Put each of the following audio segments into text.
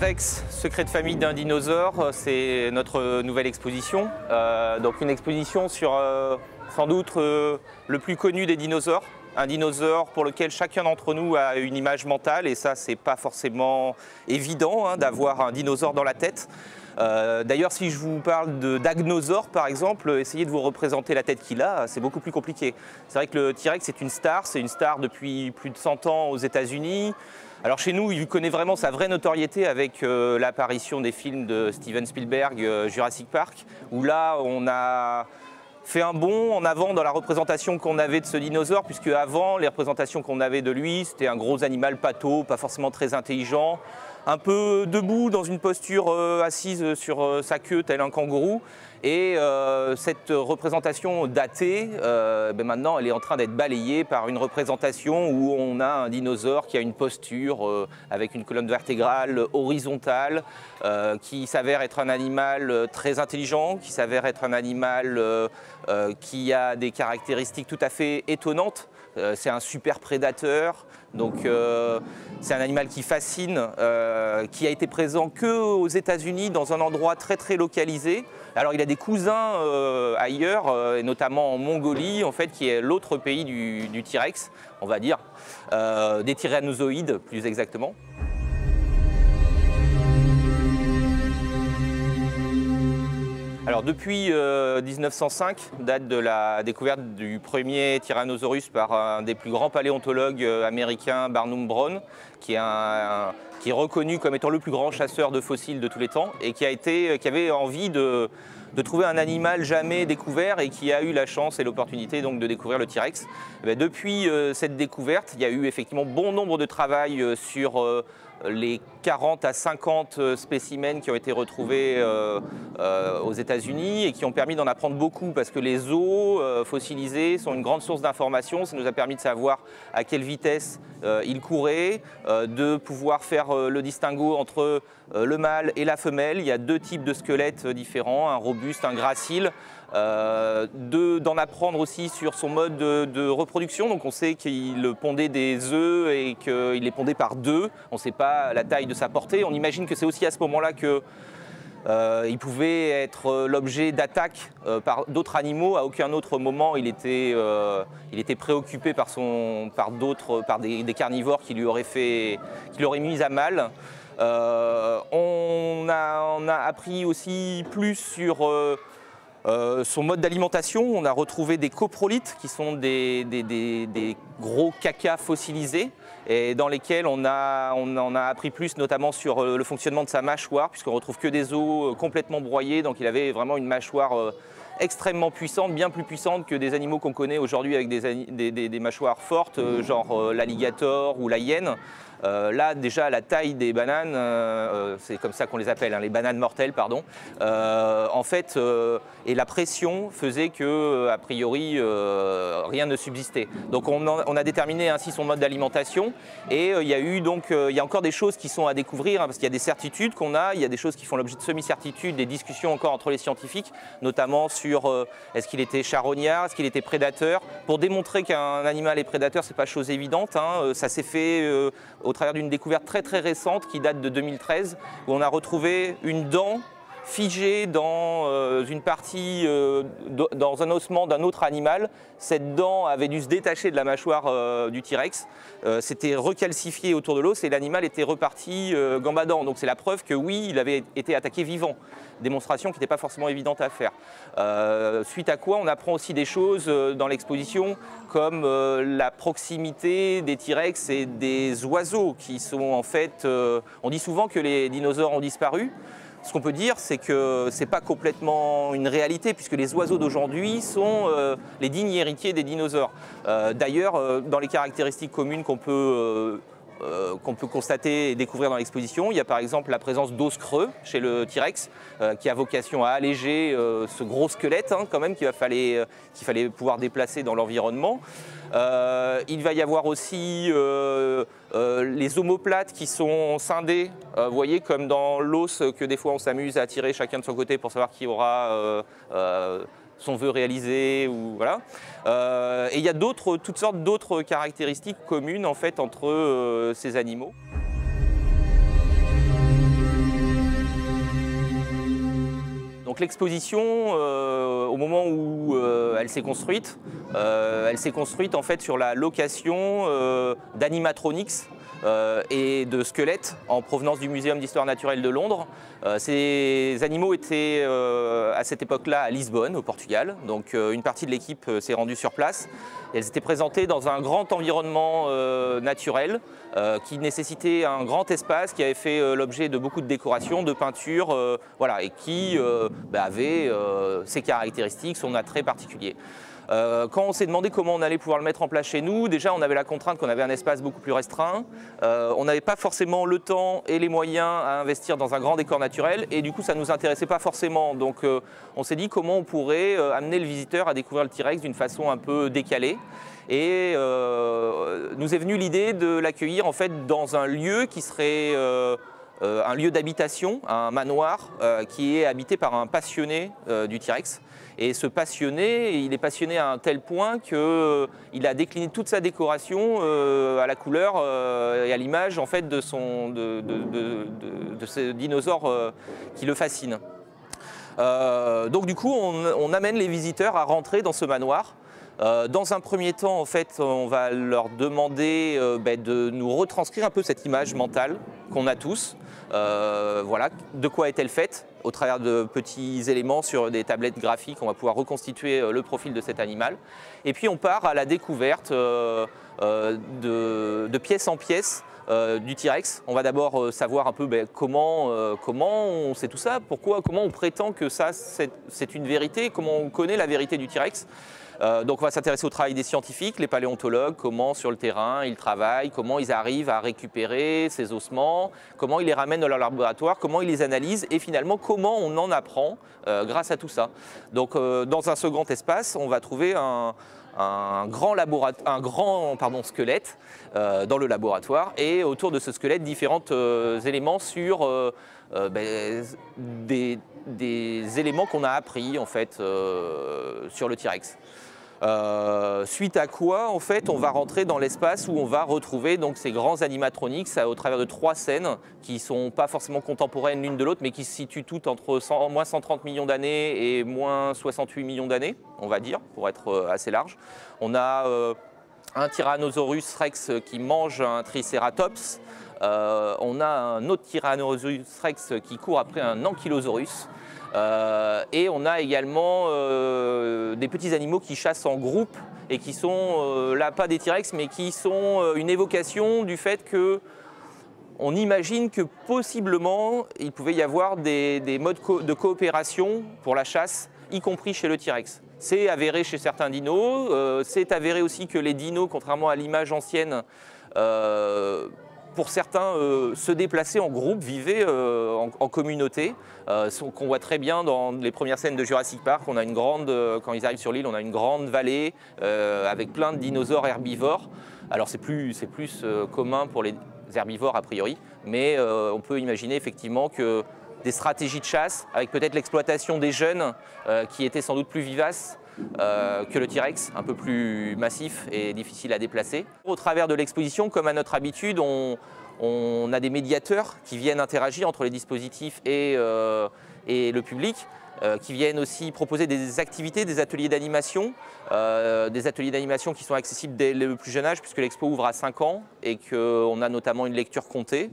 T-Rex, secret de famille d'un dinosaure, c'est notre nouvelle exposition. Donc une exposition sur sans doute le plus connu des dinosaures. Un dinosaure pour lequel chacun d'entre nous a une image mentale, et ça c'est pas forcément évident d'avoir un dinosaure dans la tête. D'ailleurs, si je vous parle d'Agnosaure par exemple, essayez de vous représenter la tête qu'il a, c'est beaucoup plus compliqué. C'est vrai que le T-Rex c'est une star depuis plus de 100 ans aux États-Unis. Alors chez nous, il connaît vraiment sa vraie notoriété avec l'apparition des films de Steven Spielberg, Jurassic Park, où là on a fait un bond en avant dans la représentation qu'on avait de ce dinosaure, puisque avant, les représentations qu'on avait de lui, c'était un gros animal pâteau, pas forcément très intelligent, un peu debout dans une posture assise sur sa queue tel un kangourou. Et cette représentation datée, maintenant elle est en train d'être balayée par une représentation où on a un dinosaure qui a une posture avec une colonne vertébrale horizontale, qui s'avère être un animal très intelligent, qui s'avère être un animal qui a des caractéristiques tout à fait étonnantes. C'est un super prédateur, donc c'est un animal qui fascine, qui a été présent qu'aux États-Unis dans un endroit très très localisé. Alors il a des cousins ailleurs, et notamment en Mongolie, en fait, qui est l'autre pays du T-Rex, on va dire, des tyrannosaurides plus exactement. Alors depuis 1905, date de la découverte du premier Tyrannosaurus par un des plus grands paléontologues américains, Barnum Brown, qui est reconnu comme étant le plus grand chasseur de fossiles de tous les temps et qui avait envie de trouver un animal jamais découvert et qui a eu la chance et l'opportunité donc de découvrir le T-Rex. Depuis cette découverte, il y a eu effectivement bon nombre de travail sur les 40 à 50 spécimens qui ont été retrouvés aux États-Unis et qui ont permis d'en apprendre beaucoup parce que les os fossilisés sont une grande source d'informations. Ça nous a permis de savoir à quelle vitesse ils couraient, de pouvoir faire le distinguo entre le mâle et la femelle. Il y a deux types de squelettes différents, un robuste, un gracile. D'en apprendre aussi sur son mode de reproduction. Donc on sait qu'il pondait des œufs et qu'il les pondait par deux. On ne sait pas la taille de sa portée. On imagine que c'est aussi à ce moment-là que il pouvait être l'objet d'attaques par d'autres animaux. À aucun autre moment il était préoccupé par des carnivores qui lui auraient mis à mal. On a appris aussi plus sur son mode d'alimentation. On a retrouvé des coprolites qui sont des gros cacas fossilisés et dans lesquels on en a appris plus notamment sur le fonctionnement de sa mâchoire, puisqu'on retrouve que des os complètement broyés, donc il avait vraiment une mâchoire extrêmement puissante, bien plus puissante que des animaux qu'on connaît aujourd'hui avec des mâchoires fortes, genre l'alligator ou la hyène. Là déjà la taille des bananes, c'est comme ça qu'on les appelle, les bananes mortelles pardon, en fait, et la pression faisait que a priori rien ne subsistait. Donc on a déterminé ainsi son mode d'alimentation et il y a encore des choses qui sont à découvrir parce qu'il y a des certitudes qu'on a, il y a des choses qui font l'objet de semi-certitudes, des discussions encore entre les scientifiques, notamment sur est-ce qu'il était charognard, est-ce qu'il était prédateur. Pour démontrer qu'un animal est prédateur, c'est pas chose évidente, ça s'est fait au travers d'une découverte très très récente qui date de 2013 où on a retrouvé une dent figée dans une partie, dans un ossement d'un autre animal. Cette dent avait dû se détacher de la mâchoire du T-Rex, s'était recalcifié autour de l'os et l'animal était reparti gambadant. Donc c'est la preuve que oui, il avait été attaqué vivant. Démonstration qui n'était pas forcément évidente à faire. Suite à quoi on apprend aussi des choses dans l'exposition comme la proximité des T-Rex et des oiseaux qui sont en fait... on dit souvent que les dinosaures ont disparu. Ce qu'on peut dire, c'est que ce n'est pas complètement une réalité puisque les oiseaux d'aujourd'hui sont les dignes héritiers des dinosaures. D'ailleurs, dans les caractéristiques communes qu'on peut constater et découvrir dans l'exposition, il y a par exemple la présence d'os creux chez le T-Rex qui a vocation à alléger ce gros squelette quand même qu'il fallait pouvoir déplacer dans l'environnement. Il va y avoir aussi les omoplates qui sont scindés, vous voyez, comme dans l'os que des fois on s'amuse à tirer chacun de son côté pour savoir qui aura son vœu réalisé, ou voilà. Et il y a toutes sortes d'autres caractéristiques communes en fait entre ces animaux. Donc l'exposition, au moment où elle s'est construite en fait sur la location d'animatronics et de squelettes en provenance du Muséum d'histoire naturelle de Londres. Ces animaux étaient à cette époque-là à Lisbonne, au Portugal. Donc une partie de l'équipe s'est rendue sur place. Et elles étaient présentées dans un grand environnement naturel qui nécessitait un grand espace, qui avait fait l'objet de beaucoup de décorations, de peintures, voilà, et qui avait ses caractéristiques, son attrait particulier. Quand on s'est demandé comment on allait pouvoir le mettre en place chez nous, déjà on avait la contrainte qu'on avait un espace beaucoup plus restreint, on n'avait pas forcément le temps et les moyens à investir dans un grand décor naturel et du coup ça ne nous intéressait pas forcément. Donc on s'est dit comment on pourrait amener le visiteur à découvrir le T-Rex d'une façon un peu décalée. Et nous est venue l'idée de l'accueillir en fait dans un lieu qui serait un lieu d'habitation, un manoir qui est habité par un passionné du T-Rex. Et ce passionné, il est passionné à un tel point qu'il a décliné toute sa décoration à la couleur et à l'image en fait, de ce dinosaure qui le fascine. Donc du coup, on amène les visiteurs à rentrer dans ce manoir. Dans un premier temps, en fait, on va leur demander de nous retranscrire un peu cette image mentale qu'on a tous. Voilà, de quoi est-elle faite? Au travers de petits éléments sur des tablettes graphiques, on va pouvoir reconstituer le profil de cet animal. Et puis on part à la découverte de pièce en pièce du T-Rex. On va d'abord savoir un peu comment on sait tout ça, comment on prétend que ça c'est une vérité, comment on connaît la vérité du T-Rex. Donc on va s'intéresser au travail des scientifiques, les paléontologues, comment sur le terrain ils travaillent, comment ils arrivent à récupérer ces ossements, comment ils les ramènent dans leur laboratoire, comment ils les analysent et finalement comment on en apprend grâce à tout ça. Donc dans un second espace, on va trouver un grand squelette dans le laboratoire et autour de ce squelette différents éléments sur des éléments qu'on a appris en fait sur le T-Rex. Suite à quoi, en fait, on va rentrer dans l'espace où on va retrouver donc, ces grands animatronics au travers de 3 scènes qui ne sont pas forcément contemporaines l'une de l'autre, mais qui se situent toutes entre moins 130 millions d'années et moins 68 millions d'années, on va dire, pour être assez large. On a un Tyrannosaurus Rex qui mange un Triceratops. On a un autre Tyrannosaurus Rex qui court après un Ankylosaurus. Et on a également des petits animaux qui chassent en groupe et qui sont, là pas des T-Rex, mais qui sont une évocation du fait que on imagine que possiblement il pouvait y avoir des modes de pour la chasse, y compris chez le T-Rex. C'est avéré chez certains dinos, c'est avéré aussi que les dinos, contrairement à l'image ancienne, pour certains, se déplacer en groupe, vivaient en communauté, qu'on voit très bien dans les premières scènes de Jurassic Park. On a une grande, quand ils arrivent sur l'île, on a une grande vallée avec plein de dinosaures herbivores. Alors c'est plus commun pour les herbivores a priori, mais on peut imaginer effectivement que des stratégies de chasse, avec peut-être l'exploitation des jeunes qui étaient sans doute plus vivaces, que le T-Rex, un peu plus massif et difficile à déplacer. Au travers de l'exposition, comme à notre habitude, on a des médiateurs qui viennent interagir entre les dispositifs et le public, qui viennent aussi proposer des activités, des ateliers d'animation qui sont accessibles dès le plus jeune âge puisque l'expo ouvre à 5 ans et qu'on a notamment une lecture comptée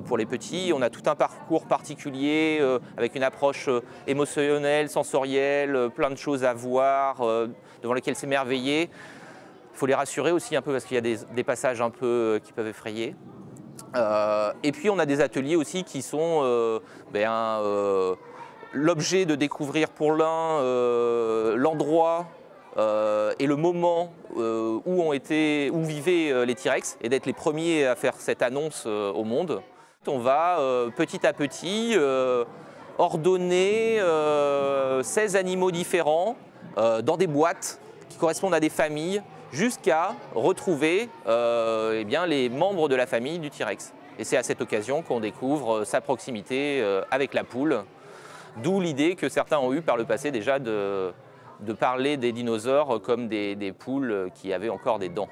pour les petits. On a tout un parcours particulier avec une approche émotionnelle, sensorielle, plein de choses à voir, devant lesquelles s'émerveiller. Il faut les rassurer aussi un peu parce qu'il y a des passages un peu qui peuvent effrayer. Et puis on a des ateliers aussi qui sont l'objet de découvrir pour l'un l'endroit et le moment où vivaient les T-Rex et d'être les premiers à faire cette annonce au monde. On va petit à petit ordonner 16 animaux différents dans des boîtes qui correspondent à des familles jusqu'à retrouver les membres de la famille du T-Rex. Et c'est à cette occasion qu'on découvre sa proximité avec la poule. D'où l'idée que certains ont eue par le passé déjà de parler des dinosaures comme des poules qui avaient encore des dents.